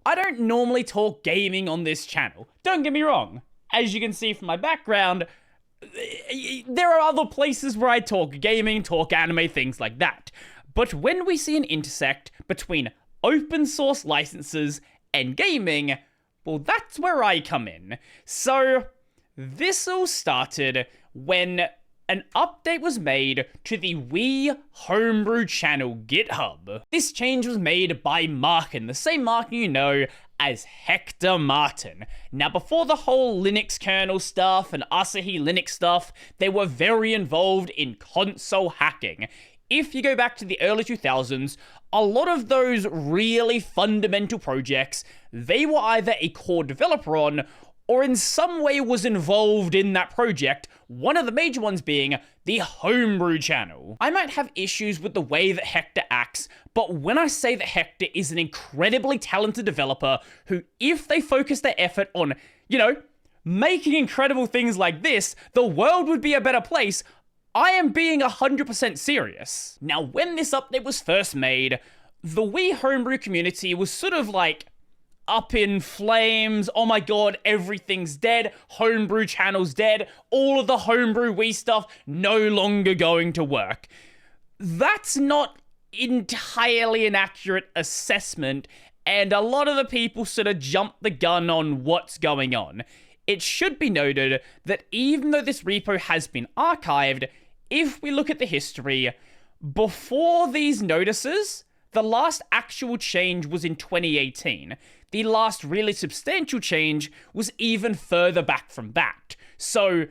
I don't normally talk gaming on this channel. Don't get me wrong. As you can see from my background, there are other places where I talk gaming, talk anime, things like that. But when we see an intersect between open source licenses and gaming, well, that's where I come in. So, this all started when an update was made to the Wii Homebrew channel GitHub. This change was made by Markin, the same Markin you know as Hector Martin. Now, before the whole Linux kernel stuff and Asahi Linux stuff, they were very involved in console hacking. If you go back to the early 2000s, a lot of those really fundamental projects, they were either a core developer on, or in some way was involved in that project, one of the major ones being the Homebrew channel. I might have issues with the way that Hector acts, but when I say that Hector is an incredibly talented developer who, if they focus their effort on, making incredible things like this, the world would be a better place, I am being 100% serious. Now, when this update was first made, the Wii Homebrew community was sort of like up in flames. Oh my god, everything's dead. Homebrew channel's dead. All of the Homebrew Wii stuff no longer going to work. That's not entirely an accurate assessment, and a lot of the people sort of jumped the gun on what's going on. It should be noted that even though this repo has been archived, if we look at the history, before these notices, the last actual change was in 2018. The last really substantial change was even further back from that. So,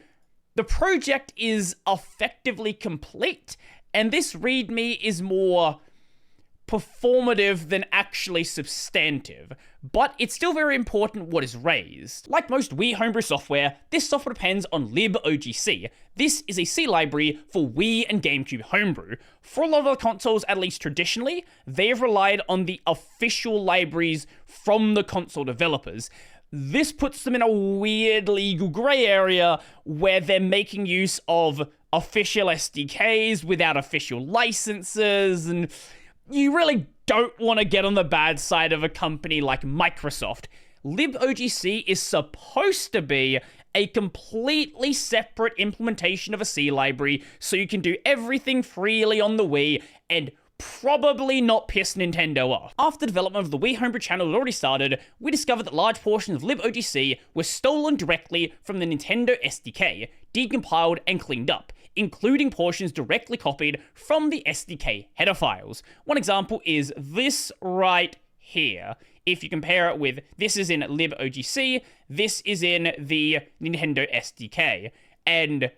the project is effectively complete, and this README is more performative than actually substantive, but it's still very important what is raised. Like most Wii Homebrew software, this software depends on Libogc. This is a C library for Wii and GameCube Homebrew. For a lot of the consoles, at least traditionally, they've relied on the official libraries from the console developers. This puts them in a weird legal grey area where they're making use of official SDKs without official licenses, and you really don't want to get on the bad side of a company like Microsoft. Libogc is supposed to be a completely separate implementation of a C library, so you can do everything freely on the Wii and probably not piss Nintendo off. After development of the Wii Homebrew channel had already started, we discovered that large portions of Libogc were stolen directly from the Nintendo SDK, decompiled and cleaned up, including portions directly copied from the SDK header files. One example is this right here. If you compare it with, this is in Libogc, this is in the Nintendo SDK. And,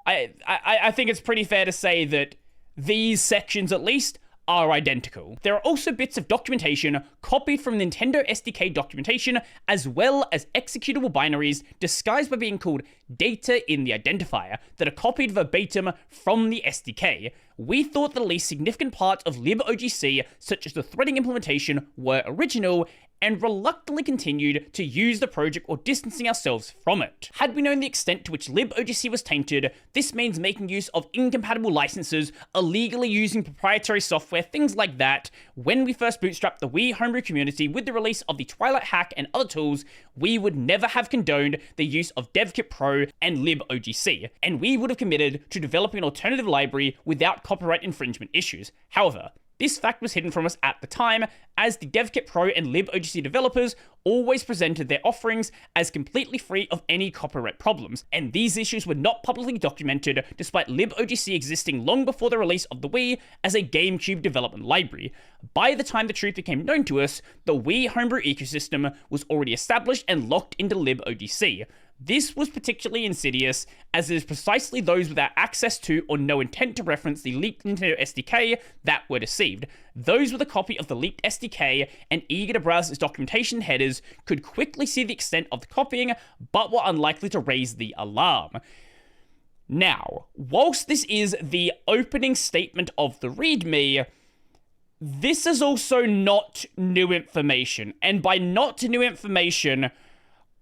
I think it's pretty fair to say that these sections, at least, are identical. There are also bits of documentation copied from Nintendo SDK documentation, as well as executable binaries disguised by being called data in the identifier that are copied verbatim from the SDK. We thought the least significant parts of Libogc, such as the threading implementation, were original, and reluctantly continued to use the project or distancing ourselves from it. Had we known the extent to which Libogc was tainted, this means making use of incompatible licenses, illegally using proprietary software, things like that. When we first bootstrapped the Wii Homebrew community with the release of the Twilight Hack and other tools, we would never have condoned the use of DevKit Pro and Libogc, and we would have committed to developing an alternative library without copyright infringement issues. However, this fact was hidden from us at the time, as the DevKit Pro and Libogc developers always presented their offerings as completely free of any copyright problems, and these issues were not publicly documented despite Libogc existing long before the release of the Wii as a GameCube development library. By the time the truth became known to us, the Wii Homebrew ecosystem was already established and locked into Libogc. This was particularly insidious, as it is precisely those without access to or no intent to reference the leaked Nintendo SDK that were deceived. Those with a copy of the leaked SDK and eager to browse its documentation headers could quickly see the extent of the copying, but were unlikely to raise the alarm. Now, whilst this is the opening statement of the README, this is also not new information, and by not new information,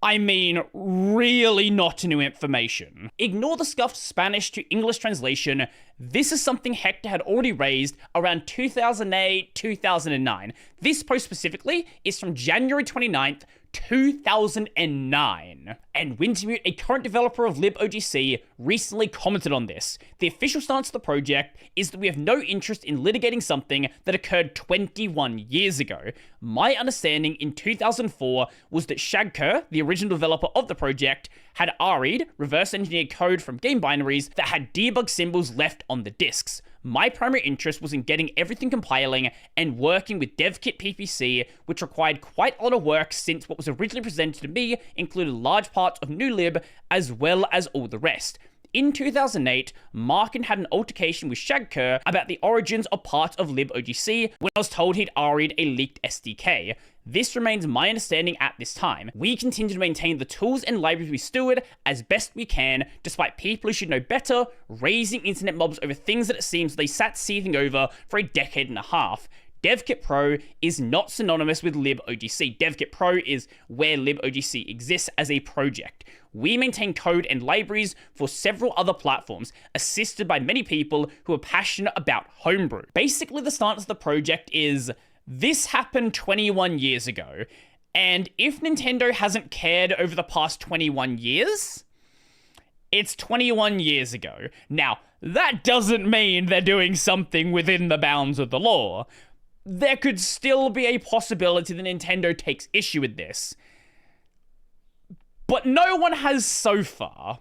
I mean really not new information. Ignore the scuffed Spanish to English translation. This is something Hector had already raised around 2008, 2009. This post specifically is from January 29th, 2009. And Wintermute, a current developer of Libogc, recently commented on this. The official stance of the project is that we have no interest in litigating something that occurred 21 years ago. My understanding in 2004 was that Shagker, the original developer of the project, had RE'd, reverse engineered code from game binaries that had debug symbols left on the disks. My primary interest was in getting everything compiling and working with DevKit PPC, which required quite a lot of work since what was originally presented to me included large parts of newlib as well as all the rest. In 2008, Markin had an altercation with Shagker about the origins of parts of Libogc when I was told he'd RE'd a leaked SDK. This remains my understanding at this time. We continue to maintain the tools and libraries we steward as best we can, despite people who should know better raising internet mobs over things that it seems they sat seething over for a decade and a half. DevKit Pro is not synonymous with Libogc. DevKit Pro is where Libogc exists as a project. We maintain code and libraries for several other platforms, assisted by many people who are passionate about Homebrew. Basically, the stance of the project is, this happened 21 years ago, and if Nintendo hasn't cared over the past 21 years, it's 21 years ago. Now, that doesn't mean they're doing something within the bounds of the law. There could still be a possibility that Nintendo takes issue with this. But no one has so far.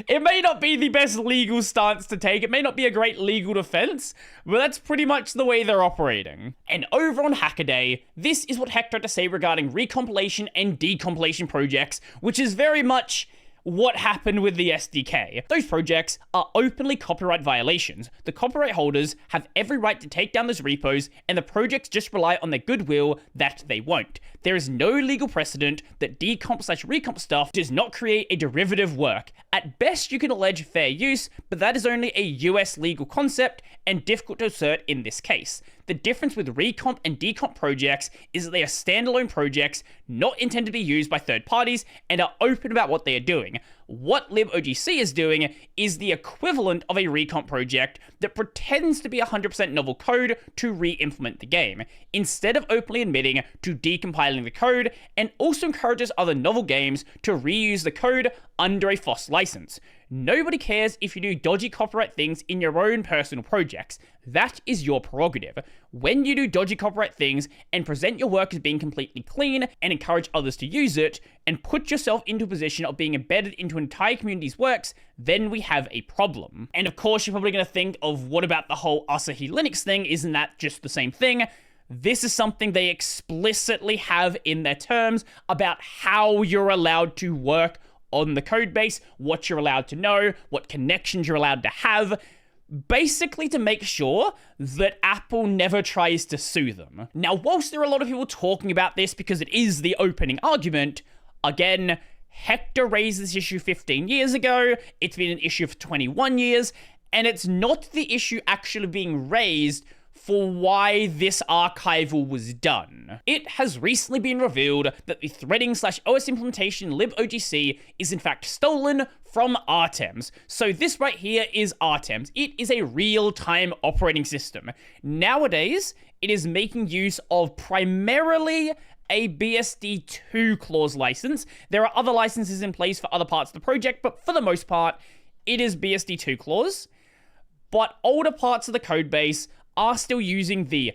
It may not be the best legal stance to take, it may not be a great legal defense, but that's pretty much the way they're operating. And over on Hackaday, this is what Hector had to say regarding recompilation and decompilation projects, which is very much what happened with the SDK. Those projects are openly copyright violations. The copyright holders have every right to take down those repos, and the projects just rely on their goodwill that they won't. There is no legal precedent that decomp/recomp stuff does not create a derivative work. At best, you can allege fair use, but that is only a US legal concept and difficult to assert in this case. The difference with recomp and decomp projects is that they are standalone projects, not intended to be used by third parties, and are open about what they are doing. What Libogc is doing is the equivalent of a recomp project that pretends to be 100% novel code to re-implement the game, instead of openly admitting to decompiling the code, and also encourages other novel games to reuse the code under a FOSS license. Nobody cares if you do dodgy copyright things in your own personal projects. That is your prerogative. When you do dodgy copyright things and present your work as being completely clean and encourage others to use it, and put yourself into a position of being embedded into an entire community's works, then we have a problem. And of course, you're probably going to think of, what about the whole Asahi Linux thing? Isn't that just the same thing? This is something they explicitly have in their terms about how you're allowed to work on the code base, what you're allowed to know, what connections you're allowed to have, basically to make sure that Apple never tries to sue them. Now, whilst there are a lot of people talking about this because it is the opening argument, again, Hector raised this issue 15 years ago, it's been an issue for 21 years, and it's not the issue actually being raised for why this archival was done. It has recently been revealed that the threading/OS implementation Libogc is in fact stolen from RTEMS. So this right here is RTEMS. It is a real-time operating system. Nowadays, it is making use of primarily a BSD2 clause license. There are other licenses in place for other parts of the project, but for the most part, it is BSD2 clause. But older parts of the codebase are still using the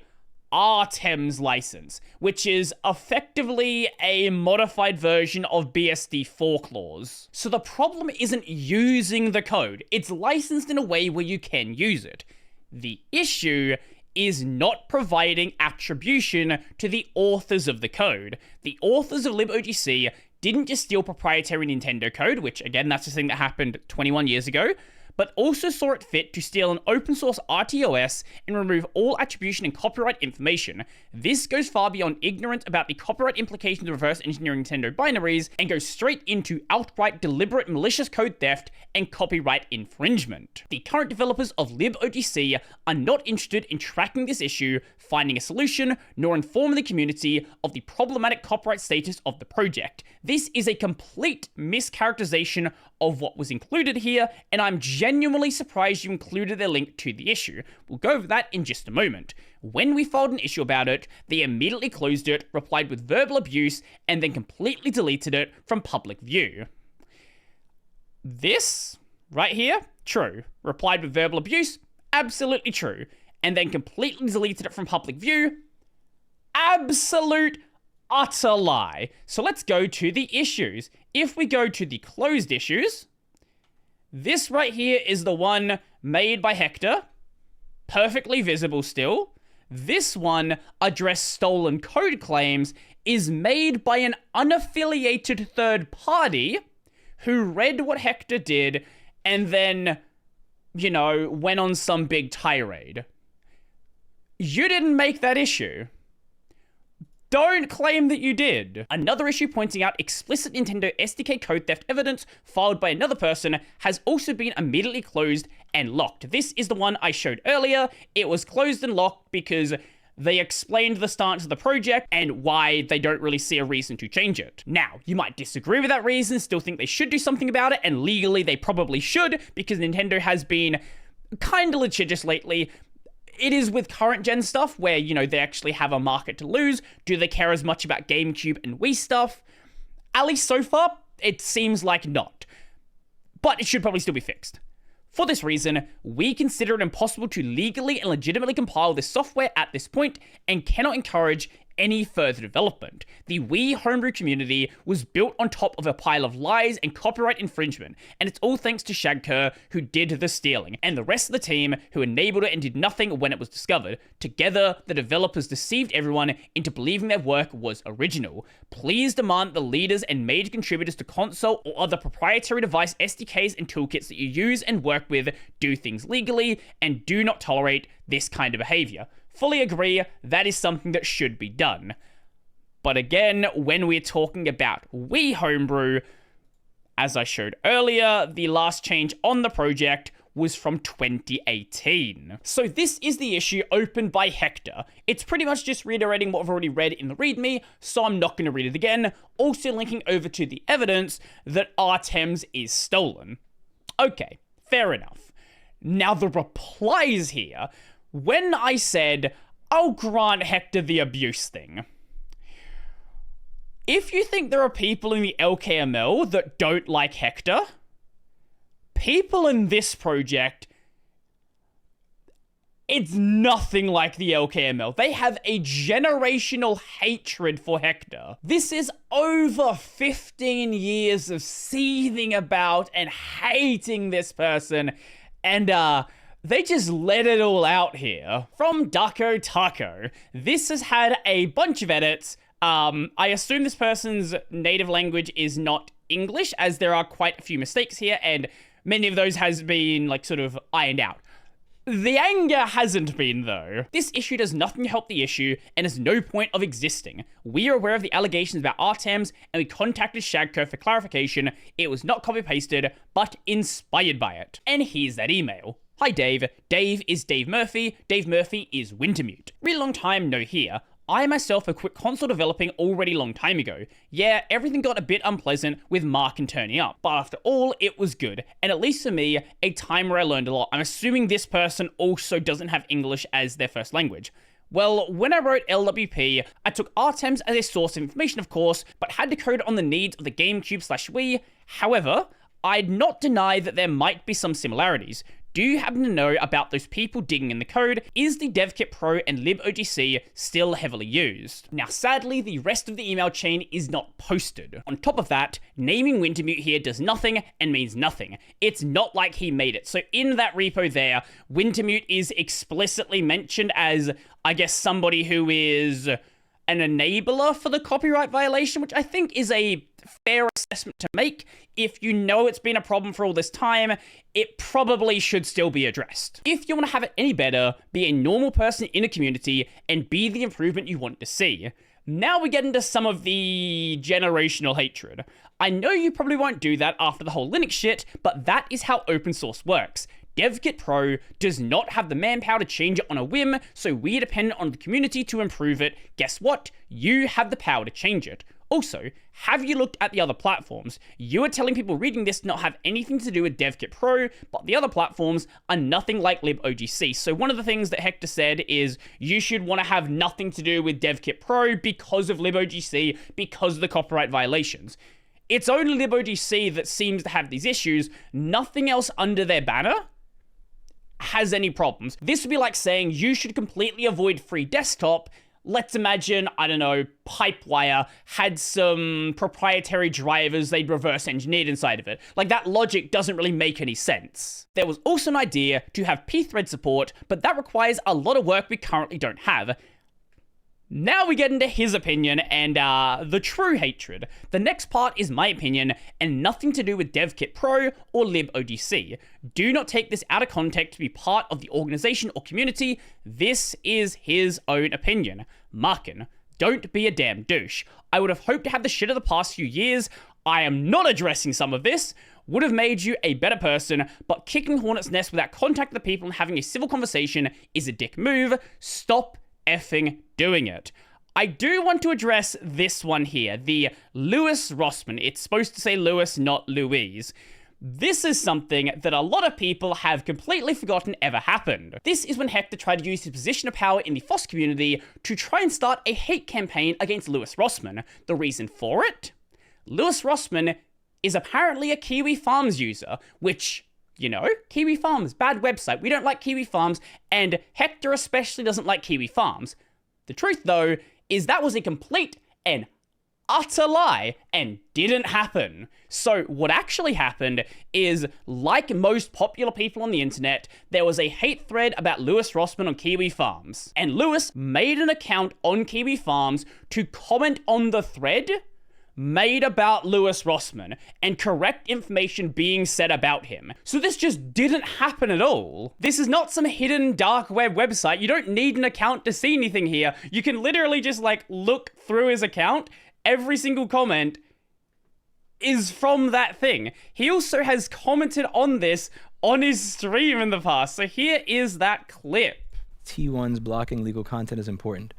RTEMS license, which is effectively a modified version of BSD4 clause. So the problem isn't using the code, it's licensed in a way where you can use it. The issue is not providing attribution to the authors of the code. The authors of Libogc didn't just steal proprietary Nintendo code, which again, that's the thing that happened 21 years ago, but also saw it fit to steal an open source RTOS and remove all attribution and copyright information. This goes far beyond ignorance about the copyright implications of reverse engineering Nintendo binaries and goes straight into outright deliberate malicious code theft and copyright infringement. The current developers of Libogc are not interested in tracking this issue, finding a solution, nor informing the community of the problematic copyright status of the project. This is a complete mischaracterization of what was included here, and I'm genuinely surprised you included a link to the issue. We'll go over that in just a moment. When we filed an issue about it, they immediately closed it, replied with verbal abuse, and then completely deleted it from public view. This right here, true. Replied with verbal abuse, absolutely true. And then completely deleted it from public view, absolute utter lie. So let's go to the issues. If we go to the closed issues, this right here is the one made by Hector, perfectly visible still. This one, address stolen code claims, is made by an unaffiliated third party who read what Hector did and then, you know, went on some big tirade. You didn't make that issue. Don't claim that you did. Another issue pointing out explicit Nintendo SDK code theft evidence filed by another person has also been immediately closed and locked. This is the one I showed earlier. It was closed and locked because they explained the stance of the project and why they don't really see a reason to change it. Now, you might disagree with that reason, still think they should do something about it, and legally they probably should, because Nintendo has been kind of litigious lately. It is with current gen stuff where, you know, they actually have a market to lose. Do they care as much about GameCube and Wii stuff? At least so far, it seems like not. But it should probably still be fixed. For this reason, we consider it impossible to legally and legitimately compile this software at this point and cannot encourage any further development. The Wii homebrew community was built on top of a pile of lies and copyright infringement, and it's all thanks to Shagker, who did the stealing, and the rest of the team who enabled it and did nothing when it was discovered. Together, the developers deceived everyone into believing their work was original. Please demand the leaders and major contributors to console or other proprietary device SDKs and toolkits that you use and work with do things legally, and do not tolerate this kind of behavior. Fully agree, that is something that should be done. But again, when we're talking about Wii Homebrew, as I showed earlier, the last change on the project was from 2018. So this is the issue opened by Hector. It's pretty much just reiterating what I've already read in the README, so I'm not going to read it again. Also linking over to the evidence that RTEMS is stolen. Okay, fair enough. Now the replies here, when I said, I'll grant Hector the abuse thing. If you think there are people in the LKML that don't like Hector, people in this project, it's nothing like the LKML. They have a generational hatred for Hector. This is over 15 years of seething about and hating this person, and they just let it all out here. From Ducko Taco, this has had a bunch of edits. I assume this person's native language is not English, as there are quite a few mistakes here, and many of those has been, like, sort of ironed out. The anger hasn't been, though. This issue does nothing to help the issue, and has no point of existing. We are aware of the allegations about RTEMS, and we contacted Shagko for clarification. It was not copy-pasted, but inspired by it. And here's that email. Hi Dave. Dave is Dave Murphy. Dave Murphy is Wintermute. Really long time no here. I myself have quit console developing already long time ago. Yeah, everything got a bit unpleasant with Mark and turning up, but after all, it was good, and at least for me, a time where I learned a lot. I'm assuming this person also doesn't have English as their first language. Well, when I wrote LWP, I took RTEMS as a source of information, of course, but had to code on the needs of the GameCube/Wii. However, I'd not deny that there might be some similarities. Do you happen to know about those people digging in the code? Is the DevKit Pro and Libogc still heavily used? Now, sadly, the rest of the email chain is not posted. On top of that, naming Wintermute here does nothing and means nothing. It's not like he made it. So in that repo there, Wintermute is explicitly mentioned as, I guess, somebody who is an enabler for the copyright violation, which I think is a fair assessment to make. If you know it's been a problem for all this time, it probably should still be addressed. If you want to have it any better, be a normal person in a community and be the improvement you want to see. Now we get into some of the generational hatred. I know you probably won't do that after the whole Linux shit, but that is how open source works. DevKit Pro does not have the manpower to change it on a whim, so we are dependent on the community to improve it. Guess what? You have the power to change it. Also, have you looked at the other platforms? You are telling people reading this to not have anything to do with DevKit Pro, but the other platforms are nothing like Libogc. So one of the things that Hector said is you should want to have nothing to do with DevKit Pro because of Libogc, because of the copyright violations. It's only Libogc that seems to have these issues. Nothing else under their banner has any problems. This would be like saying you should completely avoid free desktop. Let's imagine, I don't know, Pipewire had some proprietary drivers they'd reverse engineered inside of it. Like, that logic doesn't really make any sense. There was also an idea to have pthread support, but that requires a lot of work we currently don't have. Now we get into his opinion and the true hatred. The next part is my opinion and nothing to do with DevKit Pro or Libogc. Do not take this out of context to be part of the organization or community. This is his own opinion. Markin, don't be a damn douche. I would have hoped to have the shit of the past few years. I am not addressing some of this. Would have made you a better person, but kicking Hornet's Nest without contacting the people and having a civil conversation is a dick move. Stop effing doing it. I do want to address this one here, the Louis Rossmann. It's supposed to say Louis, not Louise. This is something that a lot of people have completely forgotten ever happened. This is when Hector tried to use his position of power in the FOSS community to try and start a hate campaign against Louis Rossmann. The reason for it? Louis Rossmann is apparently a Kiwi Farms user, which, you know, Kiwi Farms, bad website. We don't like Kiwi Farms, and Hector especially doesn't like Kiwi Farms. The truth, though, is that was a complete and utter lie and didn't happen. So what actually happened is, like most popular people on the internet, there was a hate thread about Louis Rossmann on Kiwi Farms. And Louis made an account on Kiwi Farms to comment on the thread made about Louis Rossmann and correct information being said about him. So this just didn't happen at all. This is not some hidden dark web website. You don't need an account to see anything here. You can literally just like look through his account. Every single comment is from that thing. He also has commented on this on his stream in the past. So here is that clip. T1's blocking legal content is important.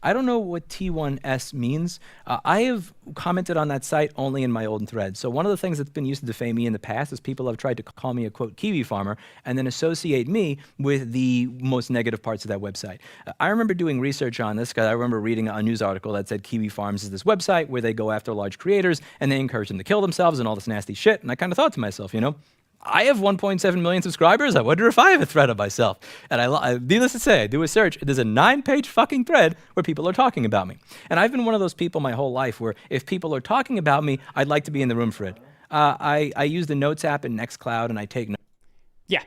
I don't know what T1S means. I have commented on that site only in my old thread. So one of the things that's been used to defame me in the past is people have tried to call me a, quote, Kiwi farmer and then associate me with the most negative parts of that website. I remember doing research on this because I remember reading a news article that said Kiwi Farms is this website where they go after large creators and they encourage them to kill themselves and all this nasty shit. And I kind of thought to myself, you know, I have 1.7 million subscribers. I wonder if I have a thread of myself. And needless to say, I do a search. There's a 9-page fucking thread where people are talking about me. And I've been one of those people my whole life where if people are talking about me, I'd like to be in the room for it. I use the Notes app in Nextcloud and I take notes. Yeah.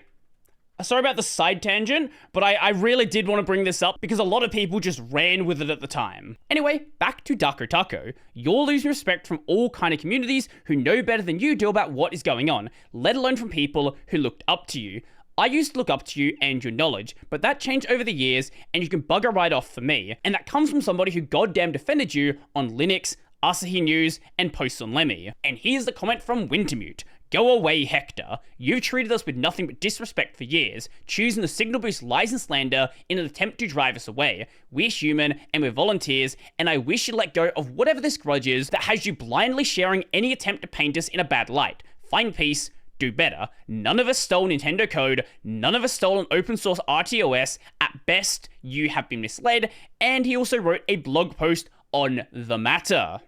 Sorry about the side tangent, but I really did want to bring this up because a lot of people just ran with it at the time. Anyway, back to Daco Taco. You're losing respect from all kind of communities who know better than you do about what is going on, let alone from people who looked up to you. I used to look up to you and your knowledge, but that changed over the years and you can bugger right off for me. And that comes from somebody who goddamn defended you on Linux, Asahi News, and posts on Lemmy. And here's the comment from Wintermute. Go away, Hector. You've treated us with nothing but disrespect for years, choosing to signal boost lies and slander in an attempt to drive us away. We're human, and we're volunteers, and I wish you'd let go of whatever this grudge is that has you blindly sharing any attempt to paint us in a bad light. Find peace, do better. None of us stole Nintendo code, none of us stole an open source RTOS. At best, you have been misled, and he also wrote a blog post on the matter.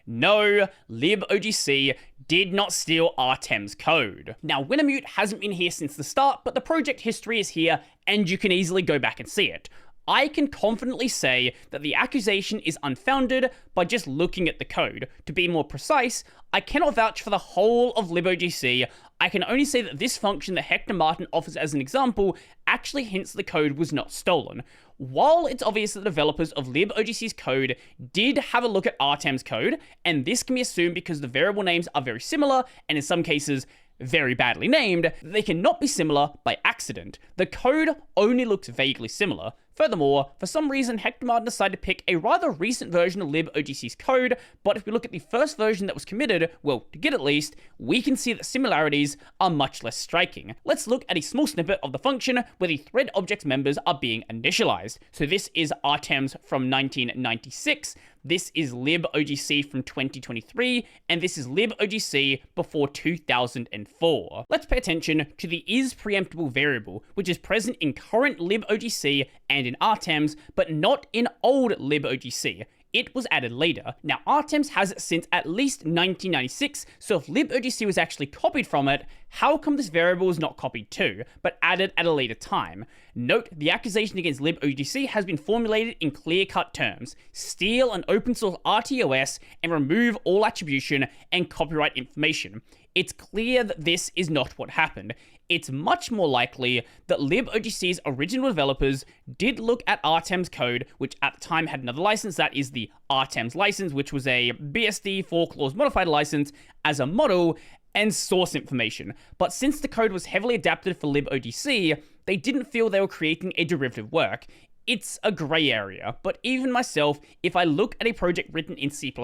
No, Libogc did not steal RTEMS code. Now, Wintermute hasn't been here since the start, but the project history is here, and you can easily go back and see it. I can confidently say that the accusation is unfounded by just looking at the code. To be more precise, I cannot vouch for the whole of Libogc. I can only say that this function that Hector Martin offers as an example actually hints the code was not stolen. While it's obvious that the developers of Libogc's code did have a look at RTEMS code, and this can be assumed because the variable names are very similar, and in some cases, very badly named, they cannot be similar by accident. The code only looks vaguely similar. Furthermore, for some reason, Hector Martin decided to pick a rather recent version of libogc's code, but if we look at the first version that was committed, well, to Git at least, we can see that similarities are much less striking. Let's look at a small snippet of the function where the thread object's members are being initialized. So this is RTEMS from 1996, this is libogc from 2023, and this is libogc before 2004. Let's pay attention to the is preemptible variable, which is present in current libogc and in RTEMS, but not in old libogc. It was added later. Now, RTEMS has it since at least 1996, so if libogc was actually copied from it, how come this variable was not copied too, but added at a later time? Note, the accusation against libogc has been formulated in clear-cut terms. Steal an open-source RTOS and remove all attribution and copyright information. It's clear that this is not what happened. It's much more likely that libogc's original developers did look at RTEMS code, which at the time had another license, that is the RTEMS license, which was a BSD 4-clause modified license, as a model and source information. But since the code was heavily adapted for libogc, they didn't feel they were creating a derivative work. It's a grey area, but even myself, if I look at a project written in C++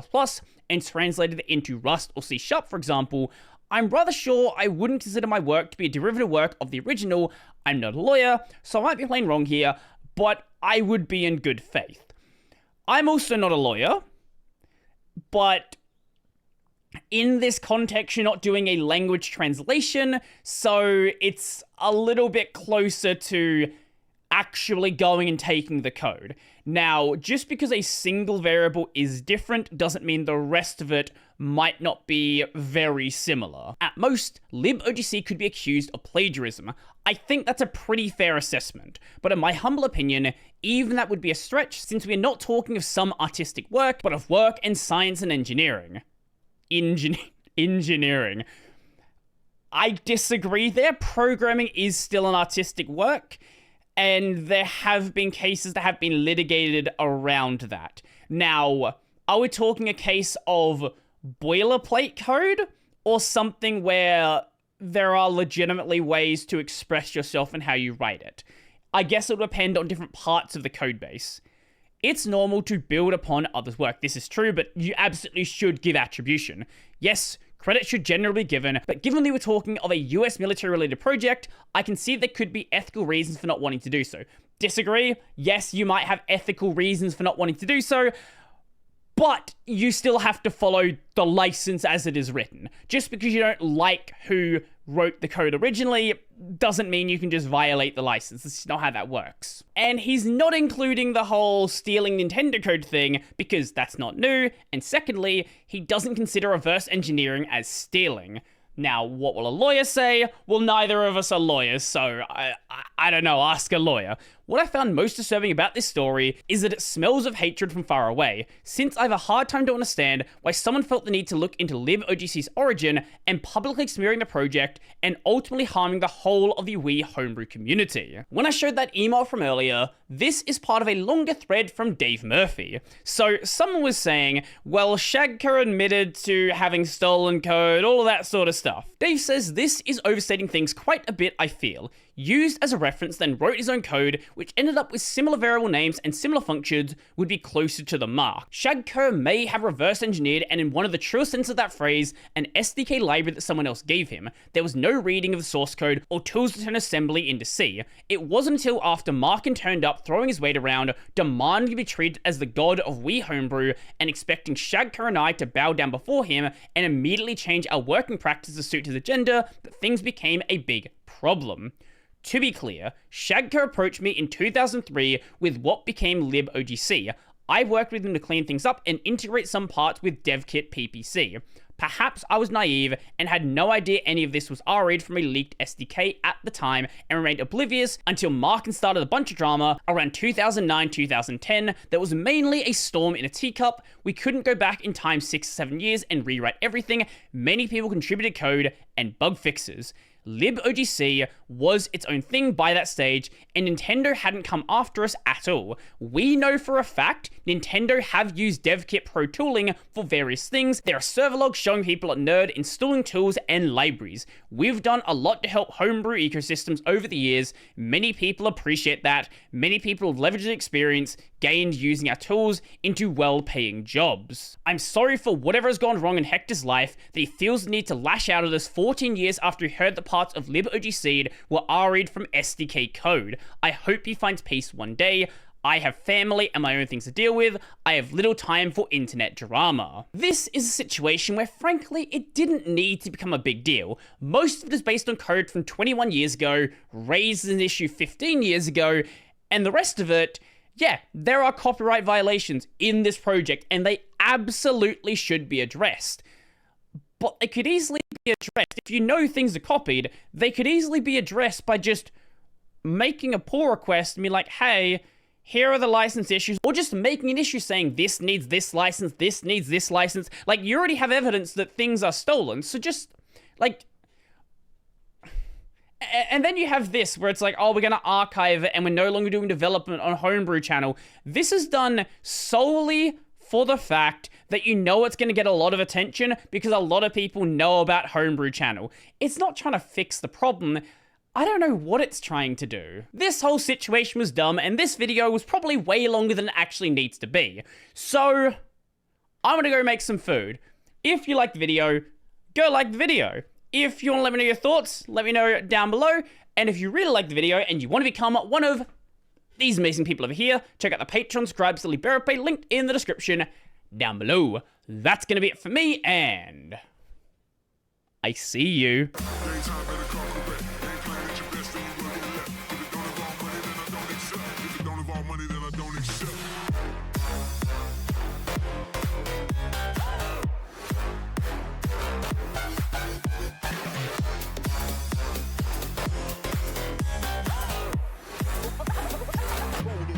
and translated it into Rust or C#, for example, I'm rather sure I wouldn't consider my work to be a derivative work of the original. I'm not a lawyer, so I might be playing wrong here, but I would be in good faith. I'm also not a lawyer, but in this context, you're not doing a language translation, so it's a little bit closer to actually going and taking the code. Now, just because a single variable is different doesn't mean the rest of it might not be very similar. At most, libogc could be accused of plagiarism. I think that's a pretty fair assessment, but in my humble opinion, even that would be a stretch since we are not talking of some artistic work, but of work in science and engineering. Engineering. I disagree there. Programming is still an artistic work, and there have been cases that have been litigated around that. Now, are we talking a case of boilerplate code, or something where there are legitimately ways to express yourself and how you write it? I guess it would depend on different parts of the code base. It's normal to build upon others' work. This is true, but you absolutely should give attribution. Yes, credit should generally be given, but given we were talking of a US military-related project, I can see there could be ethical reasons for not wanting to do so. Disagree? Yes, you might have ethical reasons for not wanting to do so, but you still have to follow the license as it is written. Just because you don't like who wrote the code originally doesn't mean you can just violate the license. This is not how that works. And he's not including the whole stealing Nintendo code thing because that's not new. And secondly, he doesn't consider reverse engineering as stealing. Now, what will a lawyer say? Well, neither of us are lawyers, so I don't know, ask a lawyer. What I found most disturbing about this story is that it smells of hatred from far away, since I have a hard time to understand why someone felt the need to look into libogc's origin and publicly smearing the project and ultimately harming the whole of the Wii homebrew community. When I showed that email from earlier, this is part of a longer thread from Dave Murphy. So someone was saying, well, Shagker admitted to having stolen code, all of that sort of stuff. Dave says this is overstating things quite a bit, I feel. Used as a reference, then wrote his own code, which ended up with similar variable names and similar functions, would be closer to the mark. Shagker may have reverse engineered, and in one of the truest sense of that phrase, an SDK library that someone else gave him. There was no reading of the source code or tools to turn assembly into C. It wasn't until after Markin turned up throwing his weight around, demanding to be treated as the god of Wii homebrew, and expecting Shagker and I to bow down before him and immediately change our working practice to suit his agenda, that things became a big problem. To be clear, Shagker approached me in 2003 with what became libogc. I worked with him to clean things up and integrate some parts with DevKit PPC. Perhaps I was naive and had no idea any of this was RA'd from a leaked SDK at the time and remained oblivious until Markin started a bunch of drama around 2009-2010 that was mainly a storm in a teacup. We couldn't go back in time 6 or 7 years and rewrite everything. Many people contributed code and bug fixes. Libogc was its own thing by that stage, and Nintendo hadn't come after us at all. We know for a fact Nintendo have used DevKit Pro tooling for various things. There are server logs showing people at Nerd installing tools and libraries. We've done a lot to help homebrew ecosystems over the years. Many people appreciate that. Many people have leveraged the experience gained using our tools into well-paying jobs. I'm sorry for whatever has gone wrong in Hector's life that he feels the need to lash out at us 14 years after he heard that parts of Libogc were RE'd from SDK code. I hope he finds peace one day. I have family and my own things to deal with. I have little time for internet drama. This is a situation where, frankly, it didn't need to become a big deal. Most of it is based on code from 21 years ago, raised as an issue 15 years ago, and the rest of it, yeah, there are copyright violations in this project, and they absolutely should be addressed. But they could easily be addressed. If you know things are copied, they could easily be addressed by just making a pull request and be like, hey, here are the license issues, or just making an issue saying this needs this license, this needs this license. Like, you already have evidence that things are stolen, so just, like... And then you have this, where it's like, oh, we're going to archive it, and we're no longer doing development on Homebrew channel. This is done solely for the fact that you know it's going to get a lot of attention, because a lot of people know about Homebrew channel. It's not trying to fix the problem. I don't know what it's trying to do. This whole situation was dumb, and this video was probably way longer than it actually needs to be. So, I'm gonna go make some food. If you like the video, go like the video. If you want to let me know your thoughts, let me know down below. And if you really like the video and you want to become one of these amazing people over here, check out the Patreon, subscribe to Libogc, linked in the description down below. That's gonna be it for me, and I see you.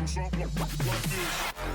Something like this.